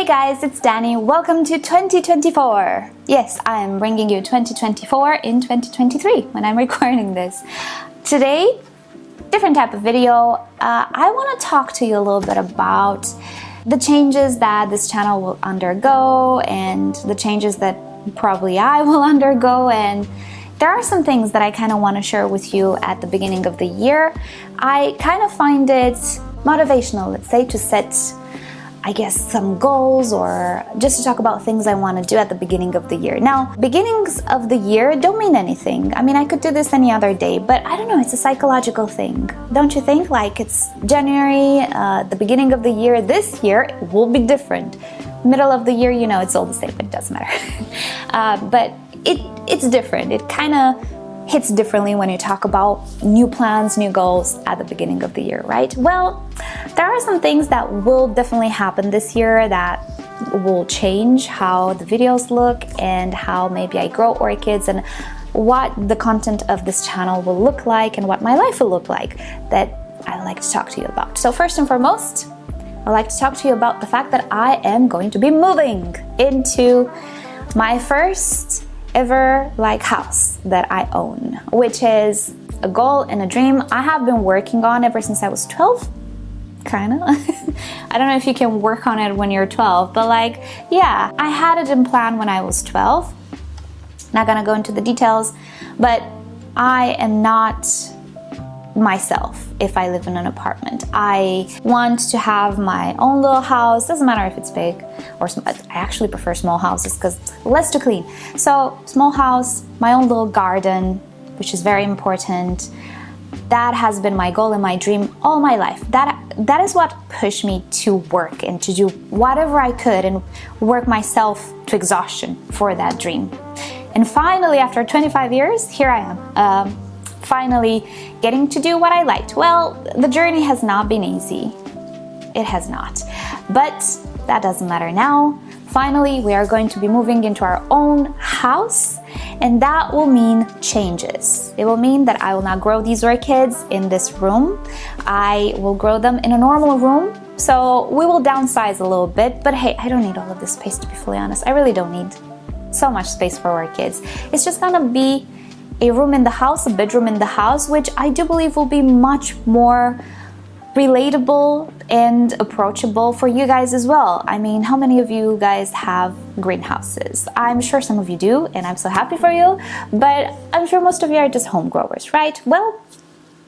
guys, it's Danny. Welcome to 2024. Yes, I am bringing you 2024 in 2023 when I'm recording this. Today, different type of video. I want to talk to you a little bit about the changes that this channel will undergo and the changes that probably I will undergo, and there are some things that I kind of want to share with you at the beginning of the year. I kind of find it motivational, let's say, to set some goals or just to talk about things I want to do at the beginning of the year. Now, beginnings of the year don't mean anything. I mean, I could do this any other day, but I don't know, it's a psychological thing. Don't you think? Like, it's January, the beginning of the year, this year will be different. Middle of the year, you know, it's all the same, but it doesn't matter. But it's different. It kind of hits differently when you talk about new plans, new goals at the beginning of the year, right? Well, there are some things that will definitely happen this year that will change how the videos look and how maybe I grow orchids and what the content of this channel will look like and what my life will look like that I would like to talk to you about. So first and foremost, I'd like to talk to you about the fact that I am going to be moving into my first ever house that I own, which is a goal and a dream I have been working on ever since I was 12, kinda. I don't know if you can work on it when you're 12, but yeah, I had it in plan when I was 12. Not gonna go into the details, but I am not myself if I live in an apartment. I want to have my own little house. Doesn't matter if it's big or small. I actually prefer small houses because less to clean. So small house, my own little garden, which is very important. That has been my goal and my dream all my life. That is what pushed me to work and to do whatever I could and work myself to exhaustion for that dream. And finally, after 25 years, here I am. Finally getting to do what I liked. Well, the journey has not been easy. It has not. But that doesn't matter now. Finally, we are going to be moving into our own house, and that will mean changes. It will mean that I will not grow these orchids in this room. I will grow them in a normal room. So we will downsize a little bit, but hey, I don't need all of this space, to be fully honest. I really don't need so much space for orchids. It's just gonna be a room in the house, a bedroom in the house, which I do believe will be much more relatable and approachable for you guys as well. I mean, how many of you guys have greenhouses? I'm sure some of you do, and I'm so happy for you, but I'm sure most of you are just home growers, right? Well,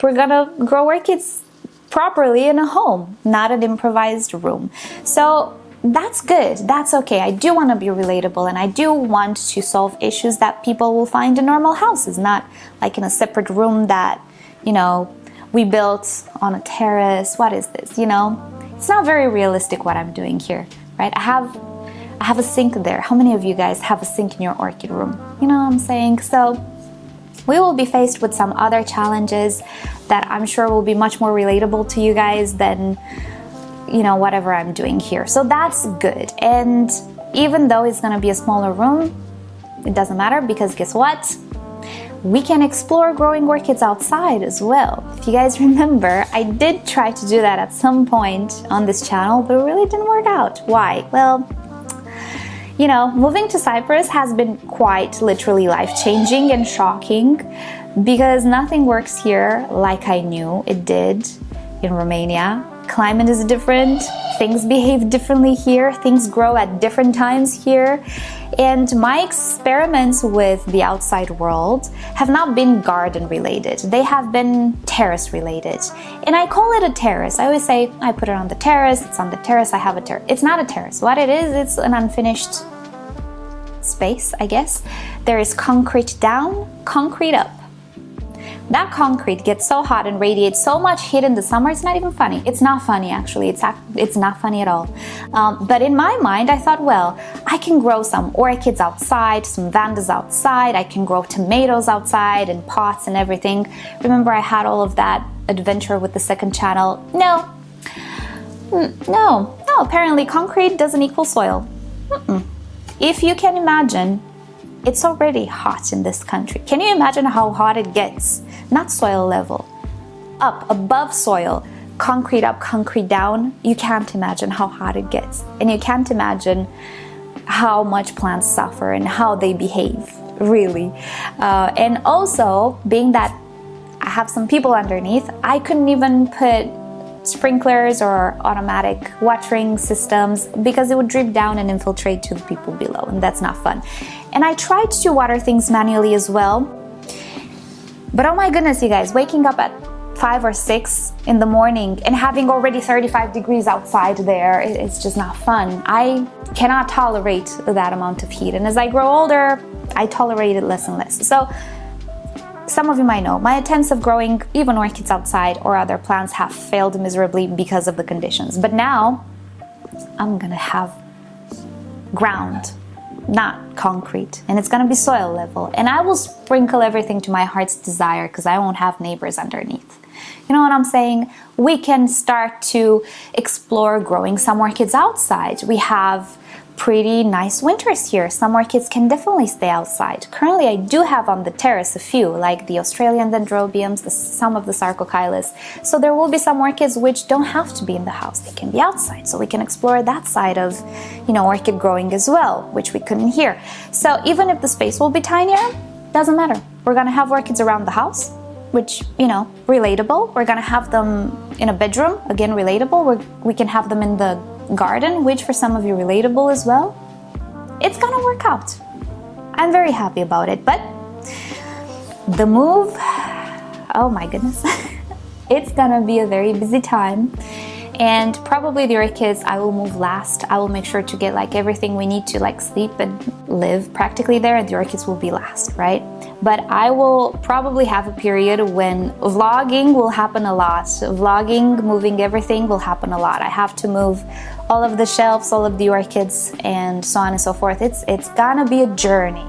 we're gonna grow orchids properly in a home, not an improvised room. So that's good, that's okay. I do want to be relatable and I do want to solve issues that people will find in normal houses, not like in a separate room that, you know, we built on a terrace. What is this, you know? It's not very realistic what I'm doing here, right? I have a sink there. How many of you guys have a sink in your orchid room? You know what I'm saying? So we will be faced with some other challenges that I'm sure will be much more relatable to you guys than, you know, whatever I'm doing here. So that's good. And even though it's gonna be a smaller room, it doesn't matter, because guess what? We can explore growing orchids outside as well. If you guys remember, I did try to do that at some point on this channel, but it really didn't work out. Why? Well, you know, moving to Cyprus has been quite literally life-changing and shocking, because nothing works here like I knew it did in Romania. Climate is different, things behave differently here, things grow at different times here, and my experiments with the outside world have not been garden related, they have been terrace related. And I call it a terrace. I always say, I put it on the terrace, it's on the terrace, I have a terrace. It's not a terrace. What it is, it's an unfinished space, I guess. There is concrete down, concrete up. That concrete gets so hot and radiates so much heat in the summer, it's not even funny. It's not funny, actually. It's not funny at all. But in my mind, I thought, well, I can grow some orchids outside, some vandas outside. I can grow tomatoes outside in pots and everything. Remember, I had all of that adventure with the second channel. No, apparently concrete doesn't equal soil. If you can imagine, it's already hot in this country. Can you imagine how hot it gets? Not soil level, up above soil. concrete up, concrete down, you can't imagine how hot it gets. And you can't imagine how much plants suffer and how they behave, really. And also, being that I have some people underneath, I couldn't even put sprinklers or automatic watering systems because it would drip down and infiltrate to the people below, and that's not fun. And I tried to water things manually as well, but oh my goodness, you guys, waking up at 5 or 6 in the morning and having already 35 degrees outside there, it's just not fun. I cannot tolerate that amount of heat, and as I grow older, I tolerate it less and less. So some of you might know, my attempts of growing even orchids outside or other plants have failed miserably because of the conditions. But now, I'm gonna have ground, not concrete, and it's gonna be soil level. And I will sprinkle everything to my heart's desire because I won't have neighbors underneath. You know what I'm saying? We can start to explore growing some orchids outside. We have pretty nice winters here. Some orchids can definitely stay outside. Currently, I do have on the terrace a few, like the Australian dendrobiums, some of the sarcochilas. So there will be some orchids which don't have to be in the house. They can be outside. So we can explore that side of, orchid growing as well, which we couldn't here. So even if the space will be tinier, doesn't matter. We're gonna have orchids around the house, which, relatable. We're gonna have them in a bedroom, again, relatable. We can have them in the garden, which for some of you relatable as well. It's gonna work out. I'm very happy about it, but the move, oh my goodness, it's gonna be a very busy time. And probably the orchids I will move last. I will make sure to get everything we need to sleep and live practically there, and the orchids will be last, right? But I will probably have a period when vlogging will happen a lot. Vlogging, moving everything will happen a lot. I have to move all of the shelves, all of the orchids, and so on and so forth. It's gonna be a journey.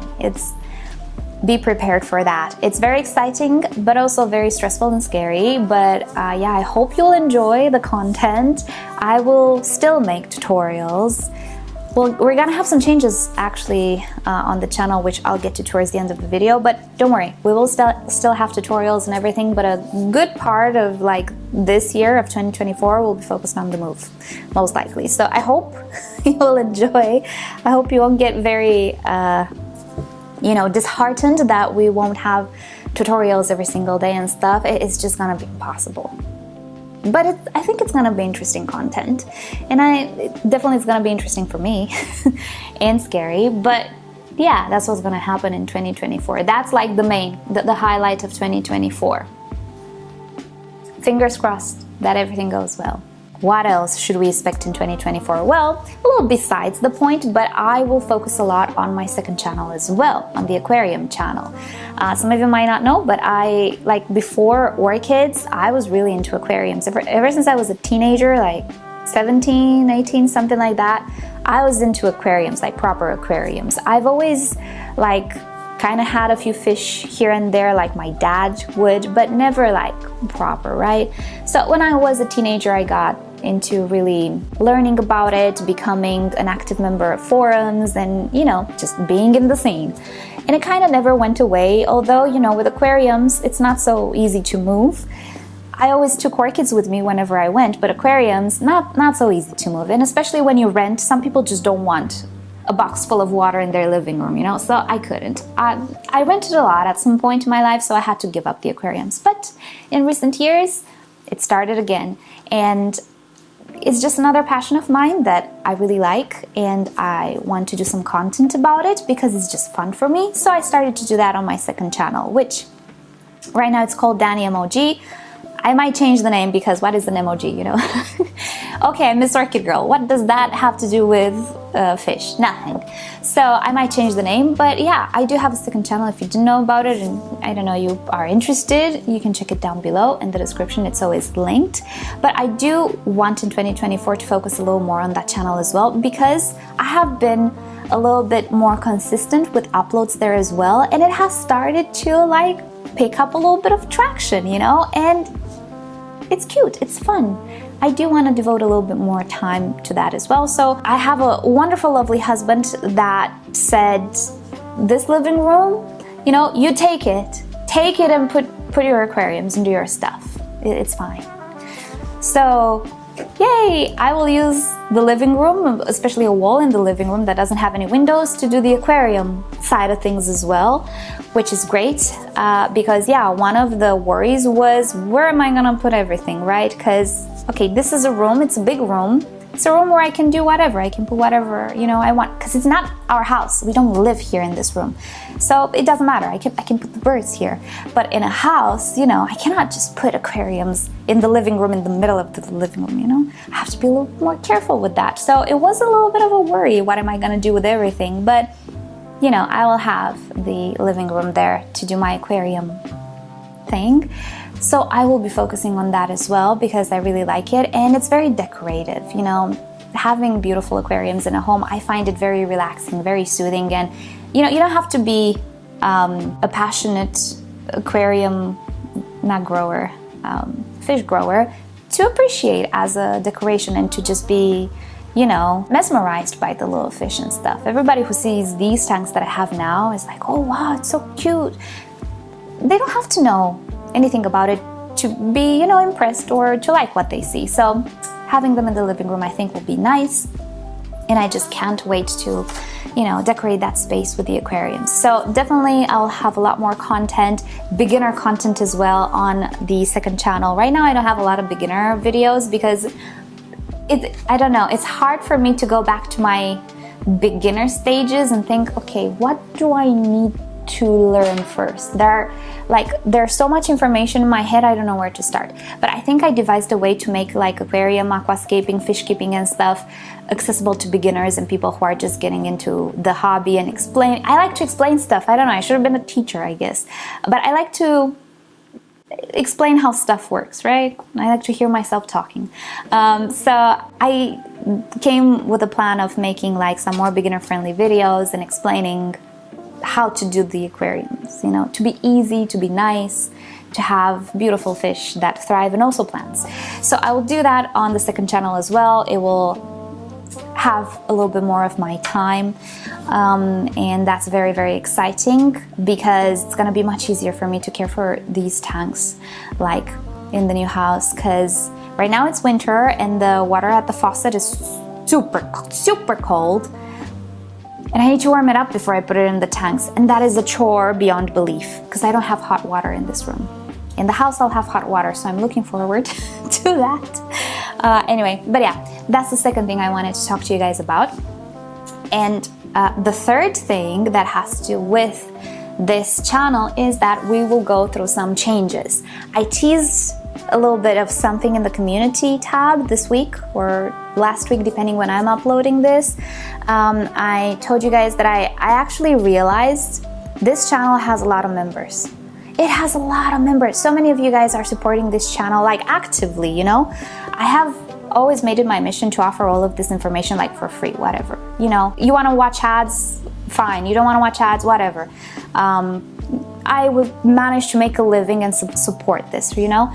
Be prepared for that. It's very exciting, but also very stressful and scary. But yeah, I hope you'll enjoy the content. I will still make tutorials. Well, we're gonna have some changes actually on the channel, which I'll get to towards the end of the video, but don't worry, we will still have tutorials and everything, but a good part of this year of 2024 will be focused on the move, most likely. So I hope you will enjoy. I hope you won't get very disheartened that we won't have tutorials every single day and stuff. It's just gonna be impossible. But I think it's gonna be interesting content, and definitely it's gonna be interesting for me and scary. But yeah, that's what's gonna happen in 2024. That's the highlight of 2024. Fingers crossed that everything goes well. What else should we expect in 2024? Well, a little besides the point, but I will focus a lot on my second channel as well, on the Aquarium channel. Some of you might not know, but before orchids, I was really into aquariums. Ever since I was a teenager, 17, 18, something like that, I was into aquariums, proper aquariums. I've always kind of had a few fish here and there like my dad would, but never proper, right? So when I was a teenager, I got into really learning about it, becoming an active member of forums, and just being in the scene. And it kind of never went away, although with aquariums it's not so easy to move. I always took orchids with me whenever I went, but aquariums not so easy to move, and especially when you rent, some people just don't want a box full of water in their living room, so I couldn't. I rented a lot at some point in my life, so I had to give up the aquariums. But in recent years, it started again, and it's just another passion of mine that I really like, and I want to do some content about it because it's just fun for me. So I started to do that on my second channel, which right now it's called Danny MOG. I might change the name because what is an emoji, Okay, MissOrchidGirl. What does that have to do with fish? Nothing. So I might change the name, but yeah, I do have a second channel. If you didn't know about it, and I don't know, you are interested, you can check it down below in the description. It's always linked. But I do want in 2024 to focus a little more on that channel as well, because I have been a little bit more consistent with uploads there as well, and it has started to pick up a little bit of traction, and it's cute, it's fun. I do want to devote a little bit more time to that as well. So I have a wonderful, lovely husband that said, this living room, you take it and put your aquariums and do your stuff. It's fine. So yay, I will use the living room, especially a wall in the living room that doesn't have any windows, to do the aquarium side of things as well, which is great because yeah, one of the worries was, where am I gonna put everything, right? Because okay, this is a room, it's a big room. It's a room where I can do whatever, I can put whatever, you know, I want, because it's not our house. We don't live here in this room. So it doesn't matter, I can put the birds here. But in a house, you know, I cannot just put aquariums in the living room, in the middle of the living room, you know? I have to be a little more careful with that. So it was a little bit of a worry, what am I gonna do with everything? But, you know, I will have the living room there to do my aquarium thing. So I will be focusing on that as well because I really like it, and it's very decorative, you know. Having beautiful aquariums in a home, I find it very relaxing, very soothing, and you know, you don't have to be a passionate aquarium, not grower, fish grower, to appreciate as a decoration and to just be, you know, mesmerized by the little fish and stuff. Everybody who sees these tanks that I have now is like, oh wow, it's so cute. They don't have to know anything about it to be, you know, impressed or to like what they see. So having them in the living room, I think, will be nice, and I just can't wait to, you know, decorate that space with the aquariums. So definitely I'll have a lot more content, beginner content as well, on the second channel. Right now I don't have a lot of beginner videos because I don't know, it's hard for me to go back to my beginner stages and think, okay, what do I need to learn first? There's so much information in my head, I don't know where to start. But I think I devised a way to make like aquarium, aquascaping, fish keeping and stuff accessible to beginners and people who are just getting into the hobby and explain. I like to explain stuff. I don't know, I should have been a teacher, I guess. But I like to explain how stuff works, right? I like to hear myself talking. So I came with a plan of making like some more beginner friendly videos and explaining how to do the aquariums, you know, to be easy, to be nice, to have beautiful fish that thrive, and also plants. So I will do that on the second channel as well. It will have a little bit more of my time, and that's very, very exciting because it's gonna be much easier for me to care for these tanks like in the new house, because right now it's winter and the water at the faucet is super cold. And I need to warm it up before I put it in the tanks. And that is a chore beyond belief because I don't have hot water in this room. In the house, I'll have hot water, so I'm looking forward to that. Anyway, but yeah, that's the second thing I wanted to talk to you guys about. And the third thing that has to do with this channel is that we will go through some changes. I teased a little bit of something in the community tab this week or last week, depending when I'm uploading this. I told you guys that I actually realized this channel has a lot of members. It has a lot of members. So many of you guys are supporting this channel like actively, you know. I have always made it my mission to offer all of this information like for free, whatever. You know, you want to watch ads, fine. You don't want to watch ads, whatever. I would manage to make a living and support this, you know.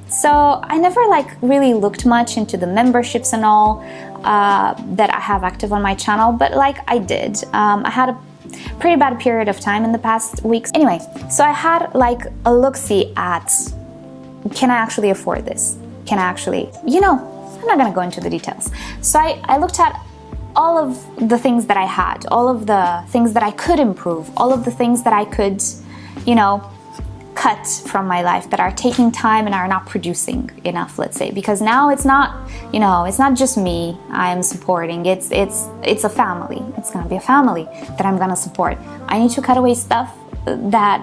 So I never like really looked much into the memberships and all that I have active on my channel, but like I did. I had a pretty bad period of time in the past weeks. Anyway, so I had like a look-see at, can I actually afford this? Can I actually, you know, I'm not gonna go into the details. So I looked at all of the things that I had, all of the things that I could improve, all of the things that I could, you know, cut from my life that are taking time and are not producing enough, let's say, because now it's not, you know, it's not just me I'm supporting, it's a family. It's gonna be a family that I'm gonna support. I need to cut away stuff that,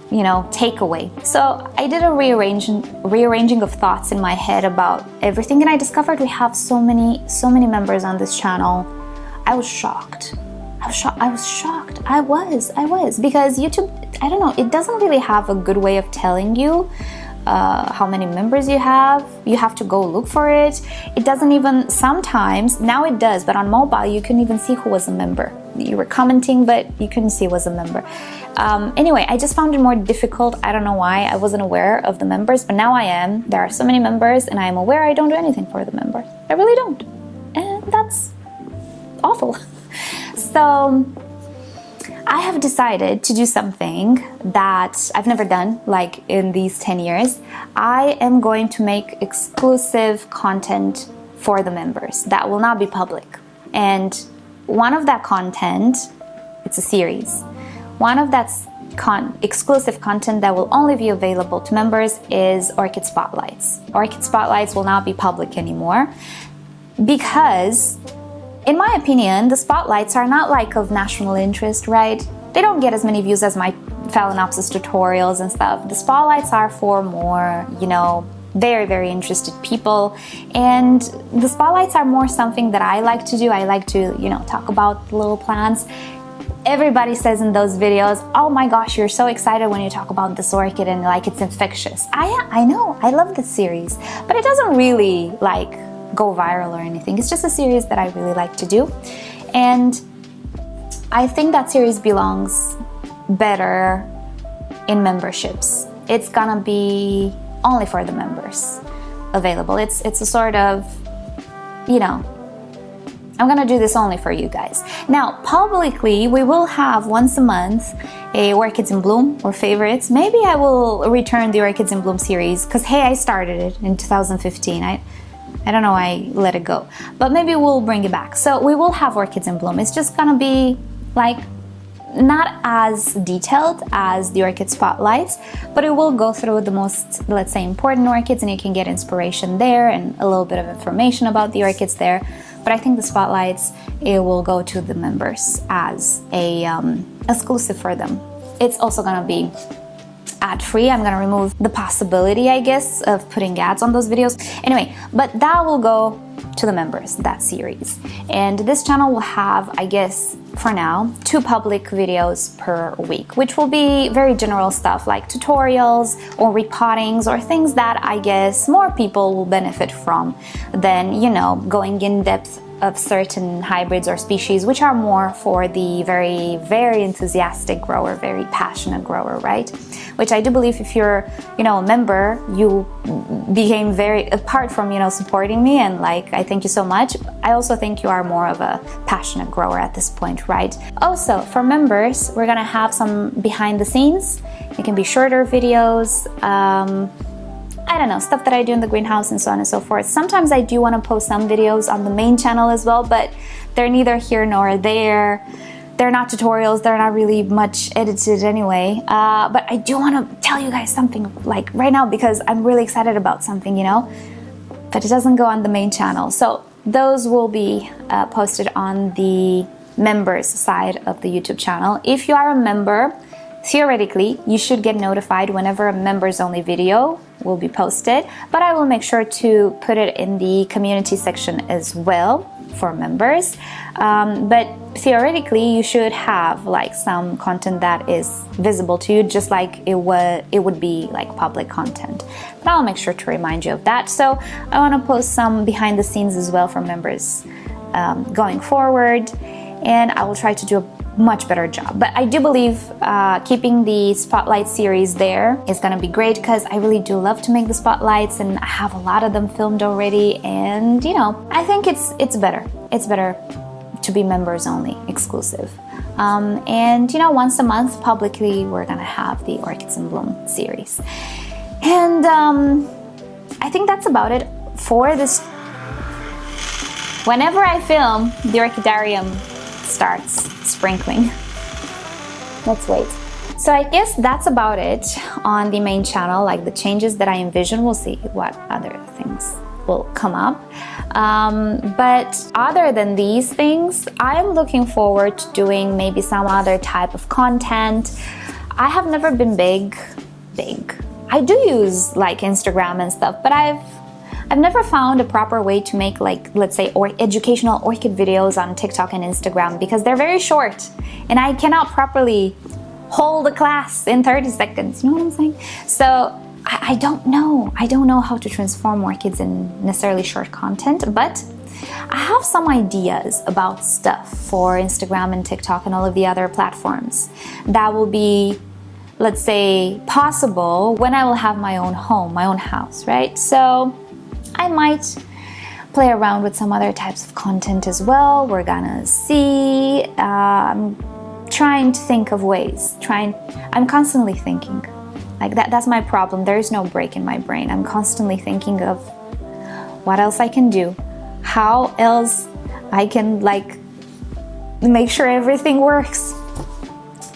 you know, take away. So I did a rearranging of thoughts in my head about everything, and I discovered we have so many members on this channel. I was shocked. I was because YouTube, I don't know, it doesn't really have a good way of telling you how many members you have. You have to go look for it. It doesn't even, sometimes, now it does, but on mobile you couldn't even see who was a member. You were commenting, but you couldn't see who was a member. Anyway, I just found it more difficult. I don't know why. I wasn't aware of the members, but now I am. There are so many members, and I am aware I don't do anything for the members. I really don't. And that's awful. So I have decided to do something that I've never done, like in these 10 years. I am going to make exclusive content for the members that will not be public. And one of that content, it's a series. One of that exclusive content that will only be available to members is Orchid Spotlights. Orchid Spotlights will not be public anymore because, in my opinion, the spotlights are not like of national interest, right? They don't get as many views as my Phalaenopsis tutorials and stuff. The spotlights are for more, very, very interested people. And the spotlights are more something that I like to do. I like to, talk about little plants. Everybody says in those videos, oh my gosh, you're so excited when you talk about this orchid and like it's infectious. I know, I love this series, but it doesn't really like go viral or anything. It's just a series that I really like to do. And I think that series belongs better in memberships. It's gonna be only for the members available. It's a sort of, I'm gonna do this only for you guys. Now, publicly, we will have once a month a Orchids in Bloom or favorites. Maybe I will return the Orchids in Bloom series because, hey, I started it in 2015. I don't know why I let it go, but maybe we'll bring it back. So we will have Orchids in Bloom. It's just gonna be like not as detailed as the Orchid Spotlights, but it will go through the most, let's say, important orchids, and you can get inspiration there and a little bit of information about the orchids there. But I think the spotlights, it will go to the members as a exclusive for them. It's also gonna be ad-free. I'm gonna remove the possibility, I guess, of putting ads on those videos. Anyway, but that will go to the members, that series. And this channel will have, I guess, for now, 2 public videos per week, which will be very general stuff like tutorials or repottings or things that I guess more people will benefit from than, going in depth of certain hybrids or species, which are more for the very, very enthusiastic grower, very passionate grower, right? Which I do believe if you're, a member, you became very, apart from, supporting me, and like, I thank you so much. I also think you are more of a passionate grower at this point, right? Also, for members, we're gonna have some behind the scenes. It can be shorter videos, I don't know, stuff that I do in the greenhouse and so on and so forth. Sometimes I do want to post some videos on the main channel as well, but they're neither here nor there. They're not tutorials, they're not really much edited anyway. But I do want to tell you guys something like right now because I'm really excited about something, but it doesn't go on the main channel. So those will be posted on the members side of the YouTube channel. If you are a member, theoretically, you should get notified whenever a members only video will be posted, but I will make sure to put it in the community section as well for members. But theoretically, you should have like some content that is visible to you, just like it would be like public content. But I'll make sure to remind you of that. So I want to post some behind the scenes as well for members going forward, and I will try to do a much better job. But I do believe keeping the spotlight series there is gonna be great because I really do love to make the spotlights, and I have a lot of them filmed already, and I think it's better. It's better to be members only, exclusive. And once a month publicly we're gonna have the Orchids in Bloom series. And I think that's about it for this. Whenever I film, the orchidarium starts sprinkling. Let's wait. So I guess that's about it on the main channel, like the changes that I envision. We'll see what other things will come up. But other than these things, I'm looking forward to doing maybe some other type of content. I have never been big. I do use like Instagram and stuff, but I've never found a proper way to make like, let's say, educational orchid videos on TikTok and Instagram because they're very short and I cannot properly hold a class in 30 seconds, you know what I'm saying? So I don't know how to transform orchids in necessarily short content, but I have some ideas about stuff for Instagram and TikTok and all of the other platforms that will be, let's say, possible when I will have my own home, my own house, right? So I might play around with some other types of content as well. We're gonna see. trying to think of ways, I'm constantly thinking. Like that's my problem. There is no break in my brain. I'm constantly thinking of what else I can do, how else I can like make sure everything works.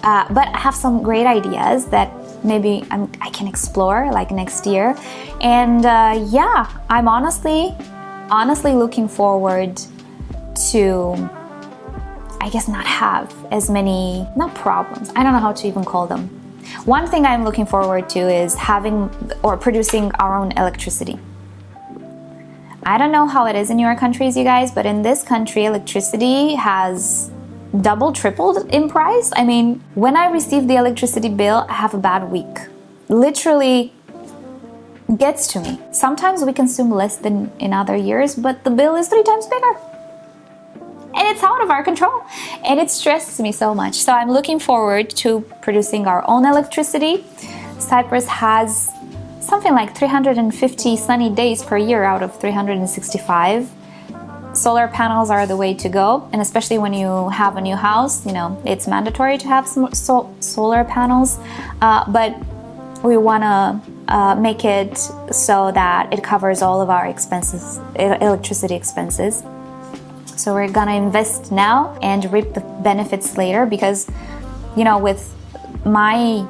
But I have some great ideas that maybe I can explore like next year. And yeah, I'm honestly looking forward to, I guess, not have as many, not problems, I don't know how to even call them. One thing I'm looking forward to is having or producing our own electricity. I don't know how it is in your countries, you guys, but in this country, electricity has doubled, tripled in price. I mean, when I receive the electricity bill, I have a bad week. Literally gets to me. Sometimes we consume less than in other years, but the bill is 3 times bigger. And it's out of our control. And it stresses me so much. So I'm looking forward to producing our own electricity. Cyprus has something like 350 sunny days per year out of 365. Solar panels are the way to go, and especially when you have a new house, you know, it's mandatory to have some solar panels, but we want to make it so that it covers all of our expenses, electricity expenses. So we're gonna invest now and reap the benefits later, because, you know, with my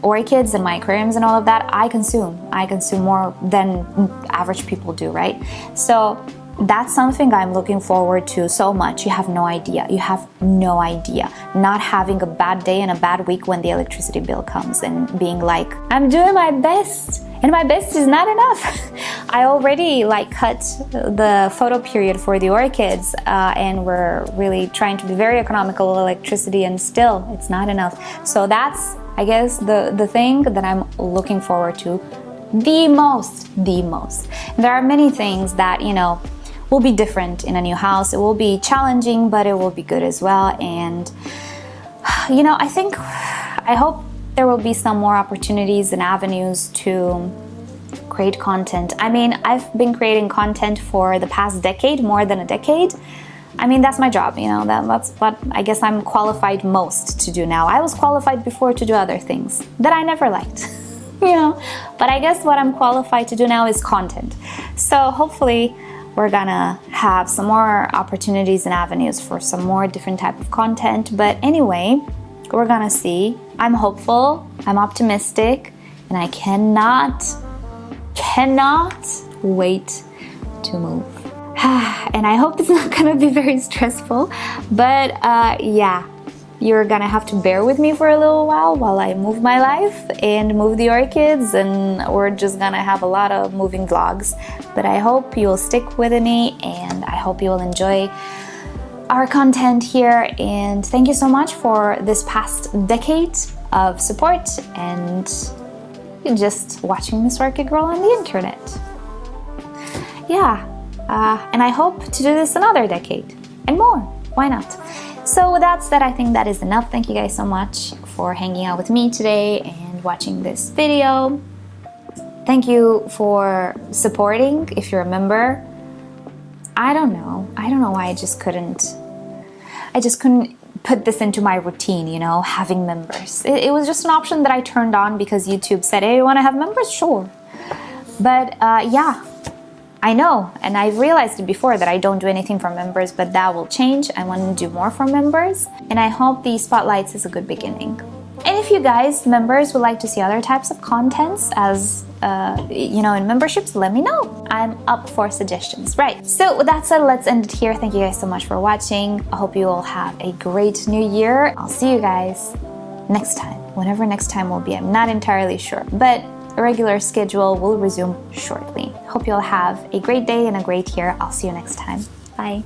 orchids and my aquariums and all of that, I consume more than average people do, right? So that's something I'm looking forward to so much. You have no idea. You have no idea. Not having a bad day and a bad week when the electricity bill comes and being like, I'm doing my best and my best is not enough. I already like cut the photo period for the orchids and we're really trying to be very economical with electricity, and still it's not enough. So that's, I guess, the thing that I'm looking forward to the most. There are many things that, you know, will be different in a new house. It will be challenging, but it will be good as well. And, you know, I hope there will be some more opportunities and avenues to create content. I mean, I've been creating content for the past decade, more than a decade. I mean, that's my job, you know, that's what I guess I'm qualified most to do now. I was qualified before to do other things that I never liked, you know, but I guess what I'm qualified to do now is content. So hopefully we're gonna have some more opportunities and avenues for some more different type of content. But anyway, we're gonna see. I'm hopeful, I'm optimistic, and I cannot wait to move. And I hope it's not gonna be very stressful, but yeah, you're gonna have to bear with me for a little while I move my life and move the orchids, and we're just gonna have a lot of moving vlogs. But I hope you'll stick with me, and I hope you will enjoy our content here. And thank you so much for this past decade of support and just watching MissOrchidGirl on the internet. Yeah, and I hope to do this another decade and more. Why not? So with that said, I think that is enough. Thank you guys so much for hanging out with me today and watching this video. Thank you for supporting if you're a member. I don't know why I just couldn't put this into my routine, you know, having members. It was just an option that I turned on because YouTube said, hey, you want to have members? Sure. But yeah, I know, and I realized it before that I don't do anything for members, but that will change. I want to do more for members, and I hope the spotlights is a good beginning. And if you guys, members, would like to see other types of contents as, you know, in memberships, let me know. I'm up for suggestions. Right, so with that said, let's end it here. Thank you guys so much for watching. I hope you all have a great new year. I'll see you guys next time, whenever next time will be. I'm not entirely sure, but a regular schedule will resume shortly. Hope you all have a great day and a great year. I'll see you next time. Bye.